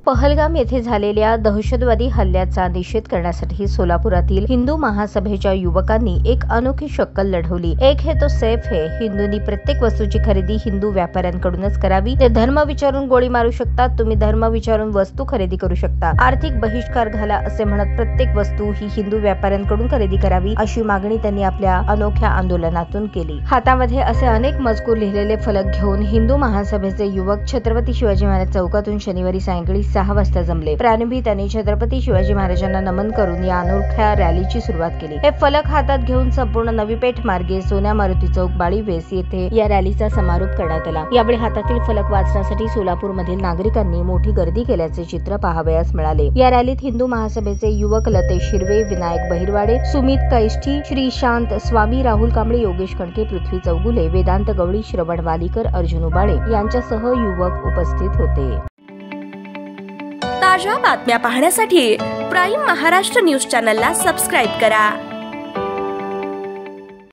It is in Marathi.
पहलगाम येथे झालेल्या दहशतवादी हल्ल्याचा निषेध करण्यासाठी सोलापुरातील हिंदू महासभेच्या युवकांनी एक अनोखी शक्कल लढवली। एक है तो सेफ है। हिंदूंनी प्रत्येक वस्तूची खरेदी हिंदू व्यापाऱ्यांकडूनच करावी। ते धर्म विचारून गोळी मारू शकतात, तुम्ही धर्म विचारून वस्तू खरेदी करू शकता। आर्थिक बहिष्कार घाला असे म्हणत प्रत्येक वस्तू ही हिंदू व्यापाऱ्यांकडून खरेदी करावी अशी मागणी त्यांनी आपल्या अनोख्या आंदोलनातून केली। हातामध्ये असे अनेक मजकूर लिहिलेले फलक घेऊन हिंदू महासभेचे युवक छत्रपती शिवाजी महाराज चौकातून शनिवारी सायंकाळी 6 वाजता जमले। प्रारंभी त्यांनी छत्रपती शिवाजी महाराजांना नमन करून या अनोख्या रॅलीची सुरुवात केली। हे फलक हातात घेऊन संपूर्ण नवी पेठ मार्गे सोन्या मारुती चौक बाळी वेस येथे या रॅलीचा समारोप करण्यात आला। यावेळी हातातील फलक वाचण्यासाठी सोलापूरमधील नागरिकांनी मोठी गर्दी केल्याचे चित्र पाहावयास मिळाले। या रॅलीत हिंदू महासभेचे युवक लतेश शिर्वे, विनायक बहिरवाडे, सुमित कैष्ठी, श्री शांत स्वामी, राहुल कांबळे, योगेश कणके, पृथ्वी चौगुले, वेदांत गवळी, श्रवण वालीकर, अर्जुन उबाळे यांच्यासह युवक उपस्थित होते। ताज्या बातम्या पाहण्यासाठी प्राईम महाराष्ट्र न्यूज चॅनलला सबस्क्राईब करा।